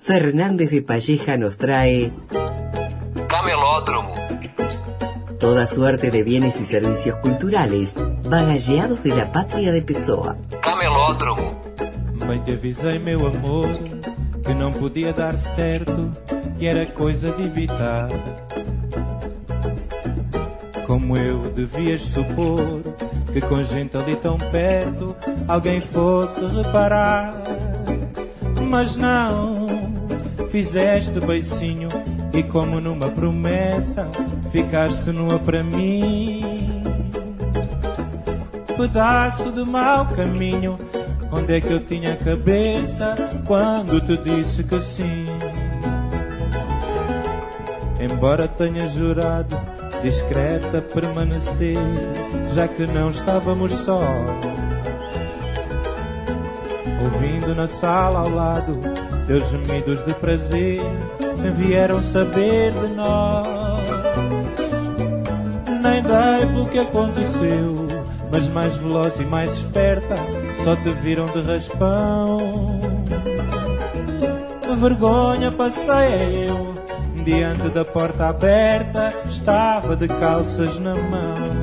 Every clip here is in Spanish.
Fernández de Palleja nos trae Camelódromo. toda suerte de bienes y servicios culturales bagalleados de la patria de Pessoa. Camelódromo. Bem te avisei, meu amor, que não podia dar certo e era coisa de evitar. Como eu devias supor que com gente ali tão perto alguém fosse reparar. Mas não, fizeste beicinho e como numa promessa ficaste nua para mim. Pedaço de mau caminho, onde é que eu tinha a cabeça quando te disse que sim? Embora tenha jurado discreta permanecer, já que não estávamos sós. Ouvindo na sala ao lado teus gemidos de prazer, vieram saber de nós. Nem dei pelo que aconteceu, mas mais veloz e mais esperta, só te viram de raspão. A vergonha passei eu, diante da porta aberta, estava de calças na mão.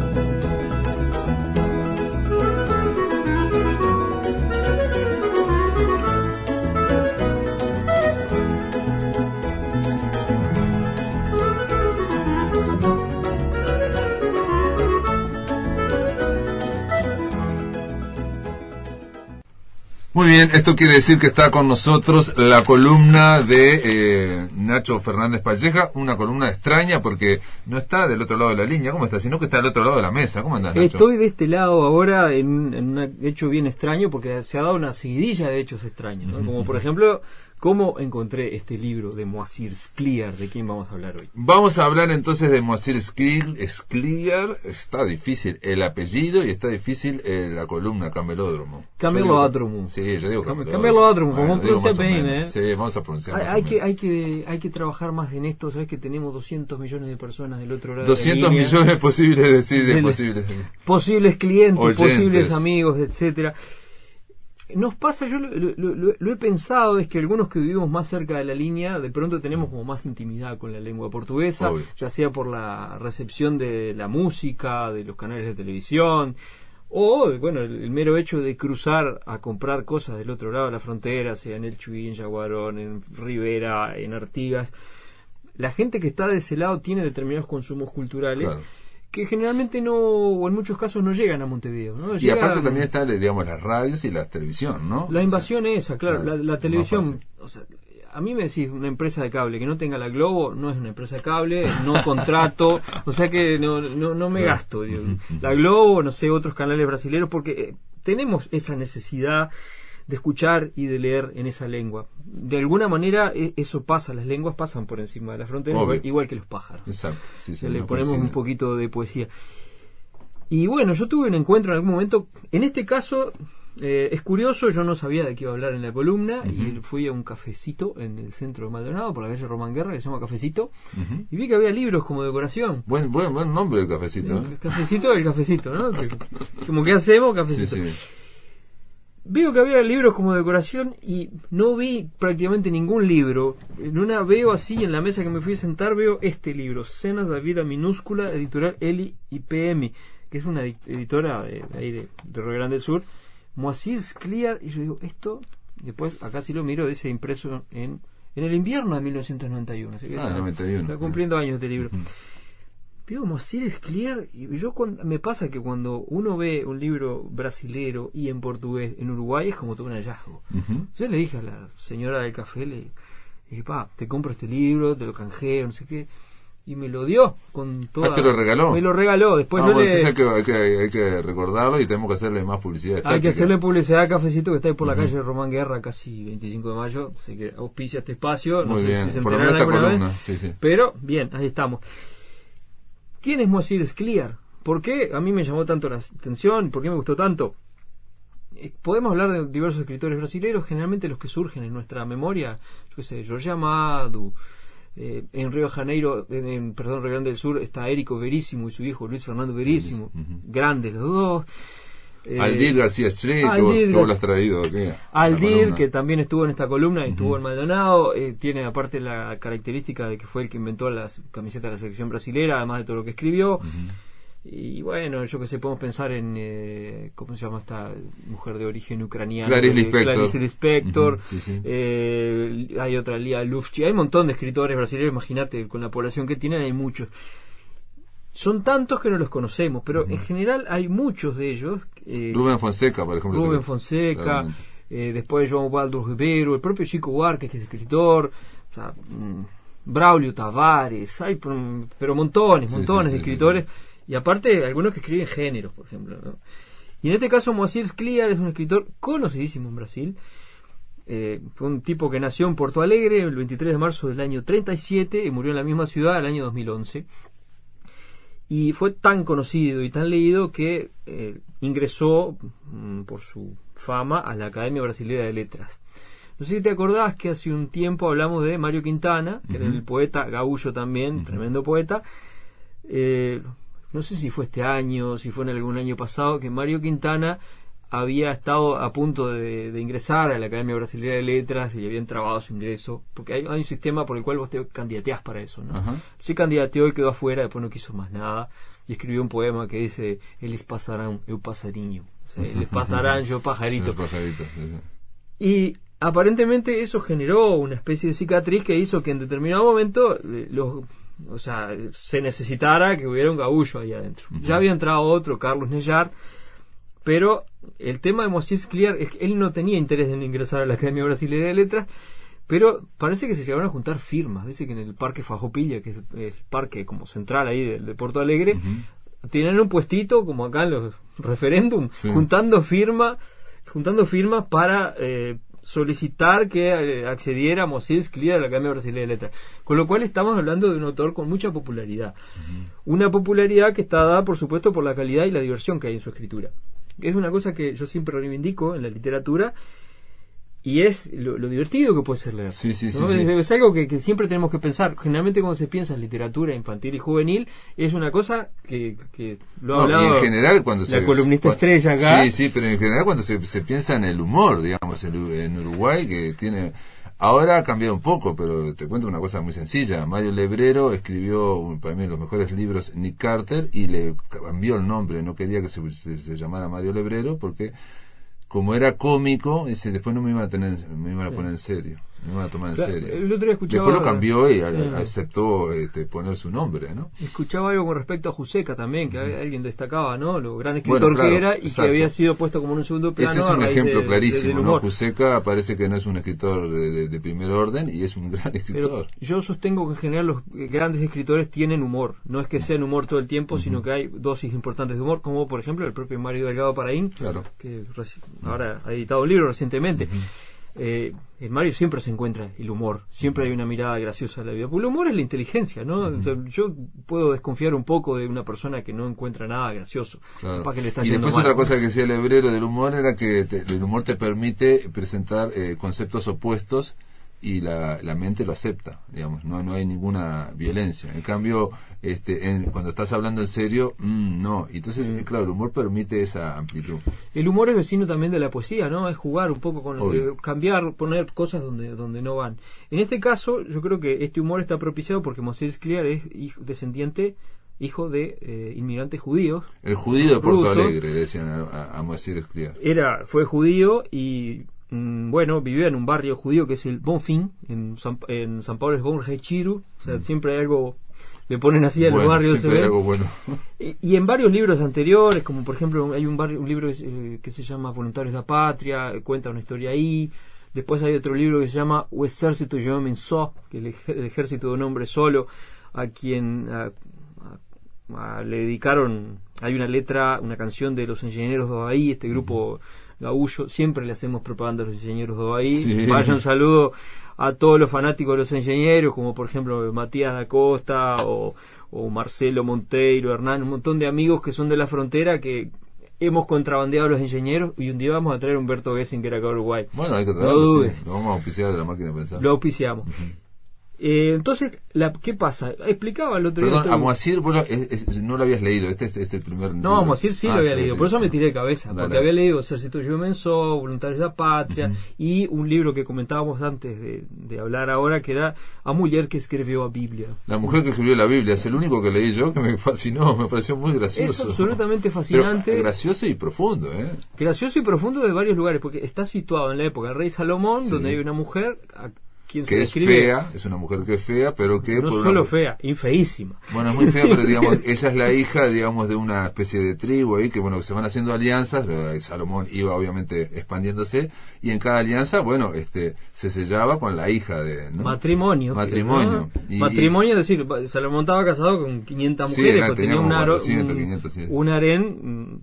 Muy bien, esto quiere decir que está con nosotros la columna de Nacho Fernández Palleja, una columna extraña porque no está del otro lado de la línea, ¿cómo está? Sino que está del otro lado de la mesa. ¿Cómo andás, Nacho? Estoy de este lado ahora en un hecho bien extraño porque se ha dado una seguidilla de hechos extraños, ¿no? Como por ejemplo, ¿cómo encontré este libro de Moacir Scliar? ¿De quién vamos a hablar hoy? Vamos a hablar entonces de Moacir Scliar. Está difícil el apellido y está difícil la columna Camelódromo. Camelódromo. Sí, yo digo Camelódromo, como pronuncia bien, ¿eh? Sí, vamos a pronunciar. Hay que trabajar más en esto. Sabes que tenemos 200 millones de personas del otro lado 200 de la línea, millones posibles posibles clientes, oyentes, posibles amigos, etcétera. Nos pasa, yo lo he pensado, es que algunos que vivimos más cerca de la línea, de pronto tenemos como más intimidad con la lengua portuguesa, obvio, ya sea por la recepción de la música, de los canales de televisión, o bueno, el mero hecho de cruzar a comprar cosas del otro lado de la frontera, sea en El Chuy, en Yaguarón, en Rivera, en Artigas. La gente que está de ese lado tiene determinados consumos culturales, claro, que generalmente no, o en muchos casos no llegan a Montevideo, ¿no? Y aparte también están, digamos, las radios y la televisión, ¿no? La invasión esa, claro, la televisión, o sea, a mí me decís una empresa de cable que no tenga la Globo, no es una empresa de cable, no contrato, o sea que no me gasto, digo. La Globo, no sé, otros canales brasileños, porque tenemos esa necesidad de escuchar y de leer en esa lengua. De alguna manera eso pasa, las lenguas pasan por encima de la frontera, igual que los pájaros. Exacto. Sí, le ponemos un poquito de poesía. Y bueno, yo tuve un encuentro en algún momento, en este caso es curioso, yo no sabía de qué iba a hablar en la columna, y fui a un cafecito en el centro de Maldonado, por la calle Román Guerra, que se llama Cafecito, y vi que había libros como decoración. Buen nombre del cafecito, ¿eh? Cafecito del cafecito, ¿no? Como que hacemos cafecito. Sí. Veo que había libros como decoración y no vi prácticamente ningún libro. En una veo así, en la mesa que me fui a sentar, veo este libro, Cenas de Vida Minúscula, editorial Eli y PM, que es una editora de ahí de Río Grande del Sur, Moacir Scliar, y yo digo, esto, después acá sí lo miro, dice impreso en el invierno de 1991. Así que 91. Está cumpliendo años este libro. Veo Moacir Scliar, y me pasa que cuando uno ve un libro brasilero y en portugués en Uruguay es como todo un hallazgo. Yo le dije a la señora del café, le dije, te compro este libro, te lo canjeo, no sé qué, y me lo dio con toda... ¿te lo regaló? Me lo regaló, después hay que recordarlo y tenemos que hacerle más publicidad. Hay que hacerle publicidad a Cafecito, que está ahí por la calle Román Guerra, casi 25 de mayo, así que auspicia este espacio, no Muy sé bien, si se por lo menos enterarán esta alguna columna, vez, pero bien, ahí estamos. ¿Quién es Moacir Scliar? ¿Por qué a mí me llamó tanto la atención? ¿Por qué me gustó tanto? Podemos hablar de diversos escritores brasileños, generalmente los que surgen en nuestra memoria, yo qué sé, Jorge Amado, en Río de Janeiro, Río Grande del Sur, está Érico Veríssimo y su hijo Luis Fernando Veríssimo, grandes los dos. Aldir García Street, ¿cómo lo has traído aquí? Aldir, que también estuvo en esta columna, estuvo en Maldonado, tiene aparte la característica de que fue el que inventó las camisetas de la selección brasilera, además de todo lo que escribió. Y bueno, yo que sé, podemos pensar en ¿cómo se llama esta mujer de origen ucraniano? Clarice Lispector. Sí, sí. Hay otra, Lia Lufchi, hay un montón de escritores brasileños, imagínate, con la población que tienen hay muchos. Son tantos que no los conocemos, pero en general hay muchos de ellos. Rubén Fonseca, por ejemplo. Rubén Fonseca, después João Baldo Ribeiro, el propio Chico Buarque, que es escritor, o sea, Braulio Tavares, hay pero montones de escritores, y aparte algunos que escriben géneros, por ejemplo, ¿no? Y en este caso Moacir Scliar es un escritor conocidísimo en Brasil. Fue un tipo que nació en Porto Alegre el 23 de marzo del año 37 y murió en la misma ciudad el año 2011. Y fue tan conocido y tan leído que ingresó por su fama a la Academia Brasileña de Letras. No sé si te acordás que hace un tiempo hablamos de Mario Quintana, que era el poeta gaúcho también, tremendo poeta. No sé si fue este año, si fue en algún año pasado, que Mario Quintana había estado a punto de ingresar a la Academia Brasileña de Letras y habían trabado su ingreso, porque hay un sistema por el cual vos te candidateás para eso, ¿no? Se candidateó y quedó afuera, después no quiso más nada, y escribió un poema que dice: eles pasarán, eu passarinho, o sea, eles pasarán, yo pajarito. Y aparentemente eso generó una especie de cicatriz que hizo que en determinado momento se necesitara que hubiera un gaúcho ahí adentro. Ya había entrado otro, Carlos Nellar, pero el tema de Moacir Scliar es que él no tenía interés en ingresar a la Academia Brasileña de Letras, pero parece que se llegaron a juntar firmas. Dice que en el Parque Farroupilha, que es el parque como central ahí de Porto Alegre, tienen un puestito como acá en los referéndum, juntando firmas para solicitar que accediera Moacir Scliar a la Academia Brasileña de Letras, con lo cual estamos hablando de un autor con mucha popularidad, una popularidad que está dada por supuesto por la calidad y la diversión que hay en su escritura. Es una cosa que yo siempre reivindico en la literatura, y es lo divertido que puede ser leer. ¿No? Es algo que siempre tenemos que pensar. Generalmente cuando se piensa en literatura infantil y juvenil, es una cosa que lo ha hablado en general, cuando la columnista estrella acá. Pero en general cuando se piensa en el humor, digamos, en Uruguay, que tiene... Ahora ha cambiado un poco, pero te cuento una cosa muy sencilla. Mario Lebrero escribió, para mí, los mejores libros, Nick Carter, y le cambió el nombre. No quería que se llamara Mario Lebrero, porque como era cómico, después no me iban a poner en serio. Me iban a tomar en serio. El otro día escuchaba, después lo cambió y aceptó poner su nombre, ¿no? Escuchaba algo con respecto a Juseca también, que alguien destacaba, ¿no? Lo gran escritor que era, y que había sido puesto como en un segundo plano. Ese es un ejemplo clarísimo, ¿no? Juseca parece que no es un escritor de primer orden, y es un gran escritor. Pero yo sostengo que en general los grandes escritores tienen humor. No es que sean humor todo el tiempo, sino que hay dosis importantes de humor, como por ejemplo el propio Mario Delgado Paraín, que ahora ha editado un libro recientemente. En Mario siempre se encuentra el humor, siempre hay una mirada graciosa a la vida, porque el humor es la inteligencia, ¿no? Entonces, yo puedo desconfiar un poco de una persona que no encuentra nada gracioso, que le está y después mal. Otra cosa que decía Lebrero del humor era que el humor te permite presentar conceptos opuestos, y la mente lo acepta, digamos, no hay ninguna violencia. En cambio, cuando estás hablando en serio, no. Entonces, claro, el humor permite esa amplitud. El humor es vecino también de la poesía, ¿no? Es jugar un poco con cambiar, poner cosas donde no van. En este caso, yo creo que este humor está propiciado porque Moacir Scliar es hijo de inmigrantes judíos. El judío de Porto Alegre, decían a Moacir Scliar. Fue judío y vivía en un barrio judío que es el Bonfim, en San Pablo es Bom Retiro, o sea, siempre hay algo, le ponen así a los barrios. Siempre hay algo bueno. Y en varios libros anteriores, como por ejemplo hay un libro que se llama Voluntarios da Patria, cuenta una historia ahí. Después hay otro libro que se llama O Exército de un Homem Só, que es el ejército de un hombre solo, a quien le dedicaron, hay una canción de los Engenheiros do Havaí, este grupo gaullo, siempre le hacemos propaganda a los Engenheiros do Havaí. Vaya un saludo a todos los fanáticos de los Engenheiros, como por ejemplo Matías da Costa o Marcelo Monteiro, Hernán, un montón de amigos que son de la frontera que hemos contrabandeado a los Engenheiros, y un día vamos a traer a Humberto Gessinger acá a Uruguay. Bueno, hay que traerlo, lo vamos a auspiciar de la máquina de pensar. Lo auspiciamos. Entonces, ¿qué pasa? Explicaba el otro día. Perdón, a Moasir vos no lo habías leído, este es el primer libro. No, a Moasir sí lo había leído, por eso me tiré de cabeza, Dale. porque había leído Ejército Menso, Voluntarios de la Patria, y un libro que comentábamos antes de hablar ahora, que era A Mujer que escribió a Biblia. La mujer que escribió la Biblia, es el único que leí yo que me fascinó, me pareció muy gracioso. Es absolutamente fascinante. Pero gracioso y profundo, ¿eh? Gracioso y profundo de varios lugares, porque está situado en la época del rey Salomón, Sí. donde hay una mujer a quien se Que es describe, fea, es una mujer que es fea, pero que... no por solo una... fea, infeísima. Bueno, es muy fea, pero digamos, ella es la hija, digamos, de una especie de tribu ahí, que bueno, que se van haciendo alianzas, Salomón iba obviamente expandiéndose, y en cada alianza, bueno, se sellaba con la hija de... ¿no? Matrimonio. Matrimonio. ¿No? Matrimonio, es decir, Salomón estaba casado con 500 Sí, mujeres, tenía tenía como un 400, 500, sí. un harén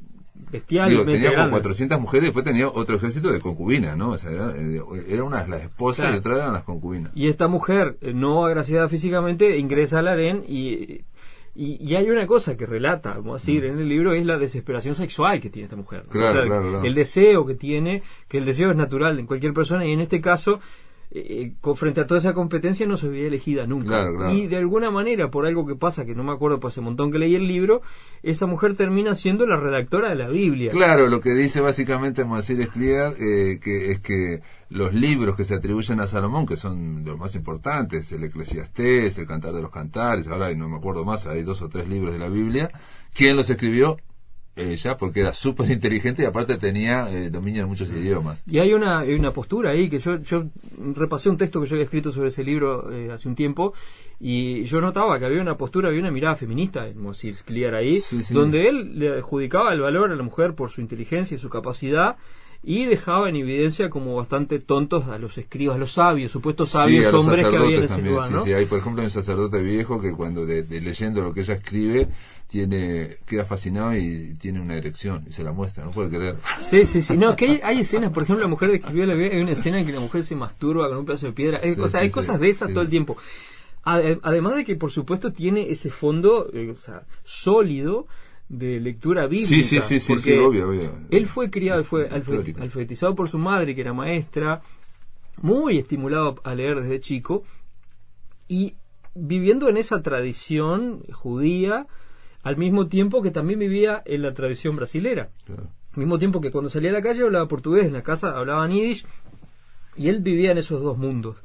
bestial. Digo, tenía como grande. 400 mujeres, después tenía otro ejército de concubinas, ¿no? O sea, era una las esposas, Claro. y otras eran las concubinas. Y esta mujer, no agraciada físicamente, ingresa al harén y hay una cosa que relata, vamos a decir, en el libro, es la desesperación sexual que tiene esta mujer. Claro, claro. El deseo que tiene, que el deseo es natural en cualquier persona, y en este caso, frente a toda esa competencia, no se veía elegida nunca. Claro. Y de alguna manera, por algo que pasa, que no me acuerdo, pues hace un montón que leí el libro, esa mujer termina siendo la redactora de la Biblia. Claro, lo que dice básicamente Moasir Escliar, que es que los libros que se atribuyen a Salomón, que son los más importantes, el Eclesiastés, el Cantar de los Cantares, ahora no me acuerdo más, hay 2 o 3 libros de la Biblia, ¿quién los escribió? Ella, porque era súper inteligente y aparte tenía dominio de muchos idiomas. Y hay una postura ahí, que yo repasé un texto que yo había escrito sobre ese libro hace un tiempo, y yo notaba que había una postura, había una mirada feminista en Moasir Escliar ahí, Sí. donde él le adjudicaba el valor a la mujer por su inteligencia y su capacidad, y dejaba en evidencia como bastante tontos a los escribas, los sabios, supuestos sabios a los hombres que había en sacerdotes ese también, lugar, ¿no? sí. Hay, por ejemplo, un sacerdote viejo que cuando de leyendo lo que ella escribe, queda fascinado y tiene una erección, y se la muestra, no puede creer. Sí. No, que hay escenas, por ejemplo, la mujer que escribió la Biblia, hay una escena en que la mujer se masturba con un pedazo de piedra. Hay cosas de esas todo el tiempo. Además de que, por supuesto, tiene ese fondo sólido de lectura bíblica. Sí, obvio. Él fue criado, fue Histórico. alfabetizado por su madre, que era maestra, muy estimulado a leer desde chico, y viviendo en esa tradición judía, al mismo tiempo que también vivía en la tradición brasilera. Claro. Al mismo tiempo que cuando salía a la calle hablaba portugués, en la casa hablaban yiddish, y él vivía en esos dos mundos.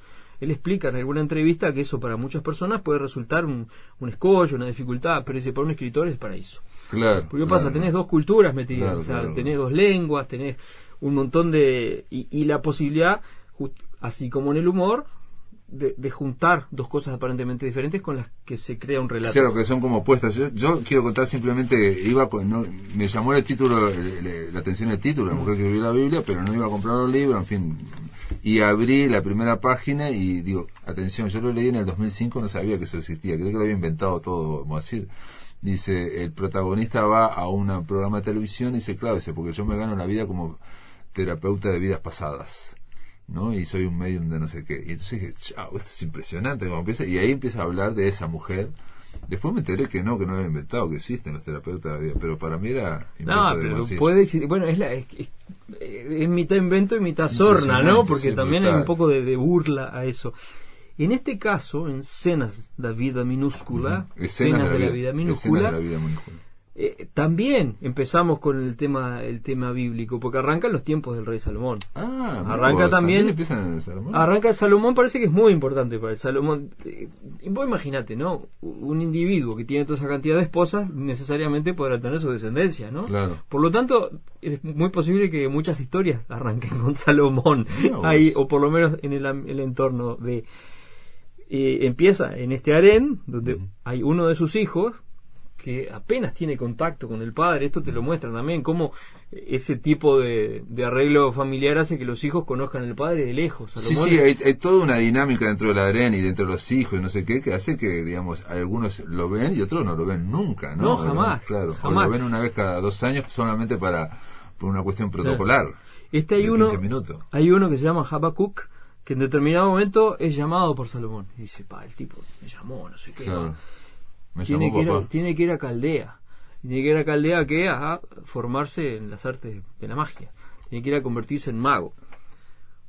Él explica en alguna entrevista que eso para muchas personas puede resultar un escollo, una dificultad, pero dice, para un escritor es el paraíso. Claro. Porque pasa, tenés dos culturas metidas, Claro. tenés dos lenguas, tenés un montón de... Y la posibilidad, así como en el humor, de juntar dos cosas aparentemente diferentes con las que se crea un relato. Claro, que son como opuestas. Yo quiero contar simplemente, me llamó el título, la atención el título, la mujer que escribió la Biblia, pero no iba a comprar los libros, en fin. Y abrí la primera página y digo, atención, yo lo leí en el 2005, no sabía que eso existía, creo que lo había inventado todo Moasir. Dice, el protagonista va a un programa de televisión y dice, claro, porque yo me gano la vida como terapeuta de vidas pasadas, ¿no? Y soy un medium de no sé qué. Y entonces dije, chao, esto es impresionante como empieza, y ahí empieza a hablar de esa mujer. Después me enteré que no lo había inventado, que existen los terapeutas de vida, pero para mí era invento de pero Moasir. puede existir. Bueno, es mitad invento y mitad sorna, ¿no? Porque Sí, también brutal. hay un poco de burla a eso. En este caso, en Escenas de la Vida Minúscula, Escenas de la Vida Minúscula, Escenas de la vida minúscula. también empezamos con el tema bíblico, porque arrancan los tiempos del rey Salomón. Arranca también empiezan en el Salomón. Arranca Salomón, parece que es muy importante para el Salomón. Vos imaginate, ¿no? Un individuo que tiene toda esa cantidad de esposas necesariamente podrá tener su descendencia, ¿no? Claro. Por lo tanto, es muy posible que muchas historias arranquen con Salomón, No, ahí, o por lo menos en el entorno de... empieza en este harén, donde hay uno de sus hijos que apenas tiene contacto con el padre. Esto te lo muestran también, cómo ese tipo de arreglo familiar hace que los hijos conozcan al padre de lejos. Salomón Sí, hay toda una dinámica dentro del harén y dentro de los hijos y no sé qué, que hace que, digamos, algunos lo ven y otros no lo ven nunca, ¿no? No, jamás, Claro, jamás. o lo ven una vez cada 2 años solamente por una cuestión protocolar. hay de uno 15 minutos. hay uno que se llama Habacuc, que en determinado momento es llamado por Salomón. Y dice, el tipo me llamó, no sé qué. Claro. Me Tiene llamó que, papá. tiene que ir a Caldea. Tiene que ir a Caldea a formarse en las artes de la magia. Tiene que ir a convertirse en mago.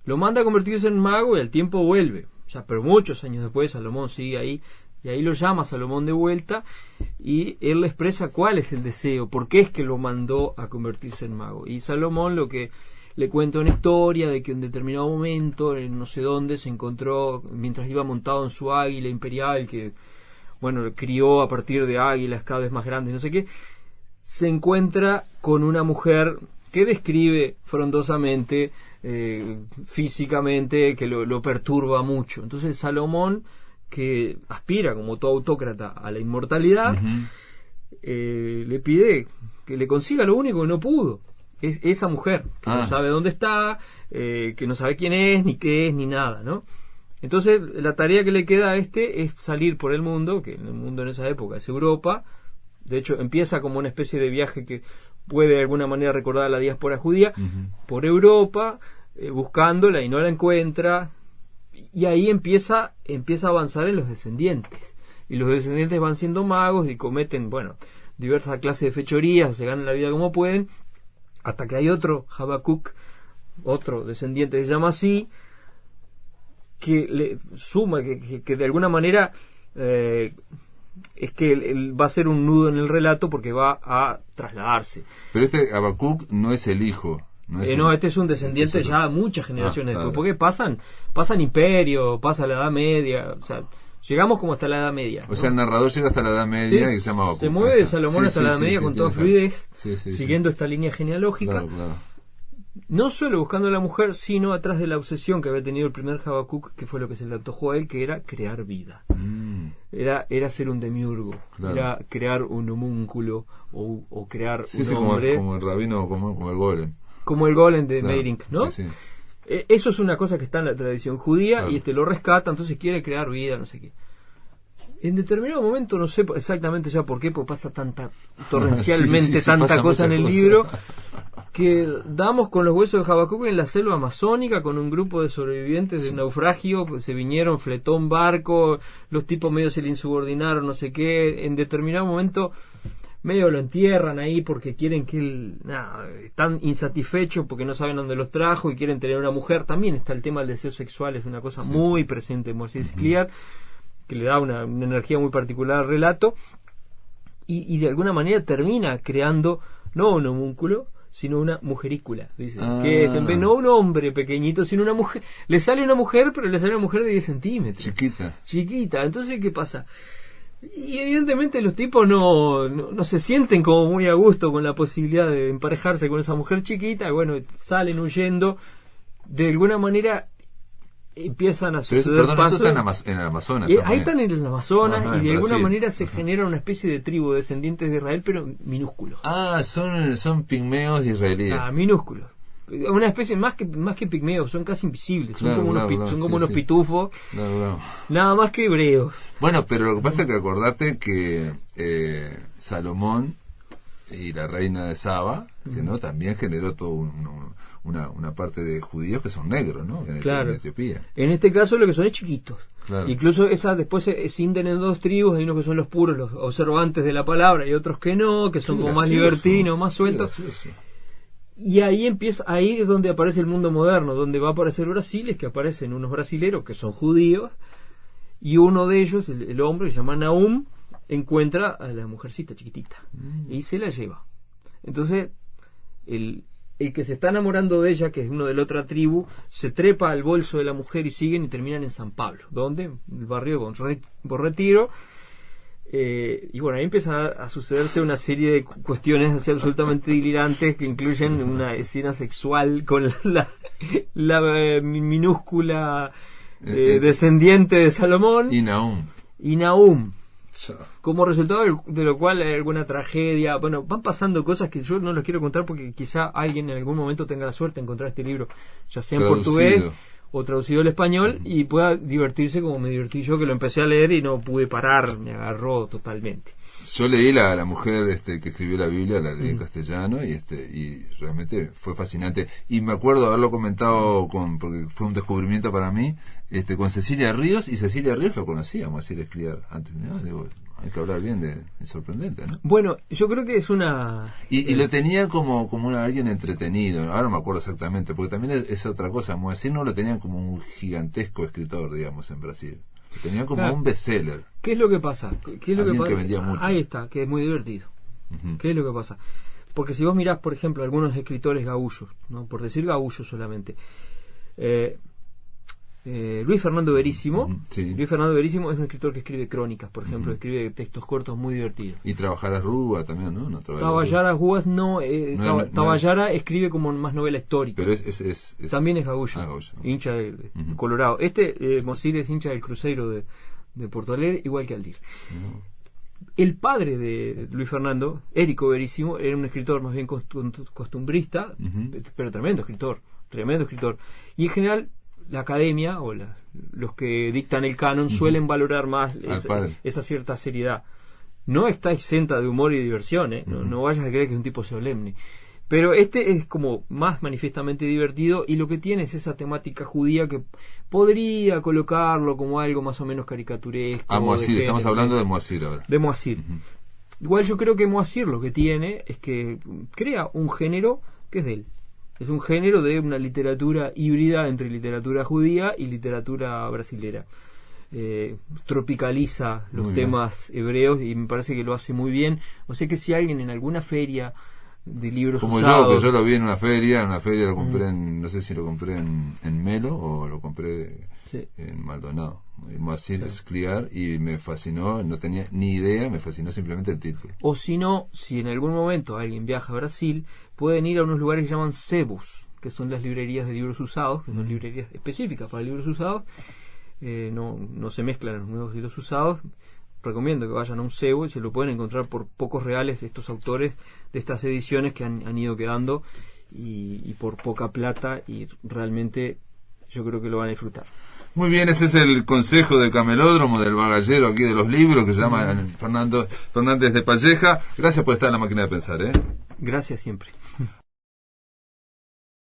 Lo manda a convertirse en mago y al tiempo vuelve. sea, pero muchos años después Salomón sigue ahí, y ahí lo llama Salomón de vuelta, y él le expresa cuál es el deseo, por qué es que lo mandó a convertirse en mago. Y Salomón lo que le cuenta una historia de que en determinado momento, en no sé dónde, se encontró, mientras iba montado en su águila imperial, que, bueno, crió a partir de águilas cada vez más grandes, no sé qué, se encuentra con una mujer que describe frondosamente, físicamente, que lo perturba mucho. Entonces Salomón, que aspira como todo autócrata a la inmortalidad, le pide que le consiga lo único que no pudo, es esa mujer, que no sabe dónde está, que no sabe quién es, ni qué es, ni nada, ¿no? Entonces la tarea que le queda a es salir por el mundo, que el mundo en esa época es Europa. De hecho empieza como una especie de viaje que puede de alguna manera recordar a la diáspora judía, por Europa, buscándola, y no la encuentra, y ahí empieza a avanzar en los descendientes, y los descendientes van siendo magos y cometen, bueno, diversas clases de fechorías, se ganan la vida como pueden, hasta que hay otro Habacuc, otro descendiente que se llama así, que le suma, que de alguna manera es que él va a ser un nudo en el relato, porque va a trasladarse. Pero este Habacuc no es el hijo. No, este es un descendiente ya muchas generaciones después, porque pasan imperios, pasa la Edad Media, o sea, llegamos como hasta la Edad Media, ¿no? O sea, el narrador llega hasta la Edad Media, y se llama Habacuc. Se mueve de Salomón hasta la Edad Media con toda fluidez, siguiendo esta línea genealógica. Claro. No solo buscando a la mujer, sino atrás de la obsesión que había tenido el primer Habacuc, que fue lo que se le antojó a él, que era crear vida. Era ser un demiurgo, era crear un homúnculo, o crear un hombre. Como el rabino, como el golem. Como el golem de Meirink, ¿no? Sí. Eso es una cosa que está en la tradición judía, y lo rescata, entonces quiere crear vida, no sé qué. En determinado momento, no sé exactamente ya por qué, porque pasa torrencialmente tanta cosa en el libro, que damos con los huesos de Habacuc en la selva amazónica, con un grupo de sobrevivientes del naufragio, pues se vinieron, fletó un barco, los tipos medio se le insubordinaron, no sé qué, en determinado momento medio lo entierran ahí porque quieren que él, están insatisfechos porque no saben dónde los trajo y quieren tener una mujer. También está el tema del deseo sexual, es una cosa muy presente en Moisés Clear, que le da una energía muy particular al relato, y de alguna manera termina creando no un homúnculo, sino una mujerícula, dice, que no un hombre pequeñito, sino una mujer. Le sale una mujer, pero le sale una mujer de 10 centímetros. Chiquita. Entonces, ¿qué pasa? Y evidentemente los tipos no se sienten como muy a gusto con la posibilidad de emparejarse con esa mujer chiquita, y bueno, salen huyendo. De alguna manera empiezan a suceder pasos. Eso está en el Amazonas. Ahí están en el Amazonas, y de alguna manera se genera una especie de tribu de descendientes de Israel, pero minúsculos. Son pigmeos israelíes. Minúsculos. Una especie más que pigmeos, son casi invisibles, son como unos pitufos, nada más que hebreos. Bueno, pero lo que pasa es que acordate que Salomón y la reina de Saba, que no también generó todo una parte de judíos que son negros, ¿no? En Etiopía. En este caso lo que son es chiquitos. Claro. Incluso esas después se cinden en dos tribus, hay unos que son los puros, los observantes de la palabra, y otros que no, que son como más libertinos, más sueltos. Y ahí es donde aparece el mundo moderno, donde va a aparecer Brasil, es que aparecen unos brasileros que son judíos, y uno de ellos, el hombre, que se llama Nahum, encuentra a la mujercita chiquitita y se la lleva. Entonces el que se está enamorando de ella, que es uno de la otra tribu, se trepa al bolso de la mujer y siguen y terminan en San Pablo, donde el barrio de Buen Retiro. Y bueno, ahí empieza a sucederse una serie de cuestiones así absolutamente delirantes, que incluyen una escena sexual con la minúscula descendiente de Salomón y Nahum. Como resultado de lo cual hay alguna tragedia. Bueno, van pasando cosas que yo no les quiero contar, porque quizá alguien en algún momento tenga la suerte de encontrar este libro, ya sea en portugués o traducido al español, y pueda divertirse como me divertí yo, que lo empecé a leer y no pude parar, me agarró totalmente. Yo leí la mujer que escribió la Biblia, la leí en castellano, y realmente fue fascinante. Y me acuerdo haberlo comentado porque fue un descubrimiento para mí, con Cecilia Ríos, y Cecilia Ríos lo conocíamos, así Clear antes. Digo, Hay que hablar bien de... Es sorprendente, ¿no? Bueno, yo creo que es una... Y lo tenía como alguien entretenido. Ahora no me acuerdo exactamente, porque también es otra cosa. Moacir no lo tenían como un gigantesco escritor, digamos, en Brasil. Lo tenían como un bestseller. ¿Qué es lo que pasa? ¿Qué es lo que Alguien pasa? que vendía mucho. Ahí está, que es muy divertido. Ujú. ¿Qué es lo que pasa? Porque si vos mirás, por ejemplo, algunos escritores gaullos, ¿no? Por decir gaullos solamente, Luis Fernando Veríssimo. Sí. Luis Fernando Veríssimo es un escritor que escribe crónicas, por ejemplo, escribe textos cortos muy divertidos. Y Trabajar a Rúa también, ¿no? Tabajara Jugas no, Tabajara escribe como más novela histórica. Pero es también es gaullo, gaullo. Hincha de Colorado. Moacir es hincha del Cruzeiro de Porto Alegre, igual que Aldir. El padre de Luis Fernando, Érico Veríssimo, era un escritor más bien costumbrista, pero tremendo escritor. Y en general la academia o los que dictan el canon suelen valorar más esa cierta seriedad. No está exenta de humor y diversión, ¿eh? No vayas a creer que es un tipo solemne. Pero este es como más manifiestamente divertido, y lo que tiene es esa temática judía que podría colocarlo como algo más o menos caricaturesco. Moacir, estamos hablando de Moacir ahora. De Moacir. Igual yo creo que Moacir lo que tiene es que crea un género que es de él. Es un género de una literatura híbrida entre literatura judía y literatura brasilera. Tropicaliza los temas hebreos y me parece que lo hace muy bien. O sea que si alguien en alguna feria de libros como usados, yo lo vi en una feria lo compré no sé si lo compré en Melo o lo compré en Maldonado. Moacir Scliar, y me fascinó, no tenía ni idea, me fascinó simplemente el título. O si no, si en algún momento alguien viaja a Brasil, pueden ir a unos lugares que se llaman sebos, que son las librerías de libros usados, que son librerías específicas para libros usados. No se mezclan los nuevos y los usados. Recomiendo que vayan a un cebo y se lo pueden encontrar por pocos reales de estos autores de estas ediciones que han ido quedando, y por poca plata, y realmente yo creo que lo van a disfrutar. Muy bien, ese es el consejo del camelódromo, del bagallero aquí de los libros, que se llama Fernando Fernández de Palleja. Gracias por estar en La Máquina de Pensar. Gracias siempre.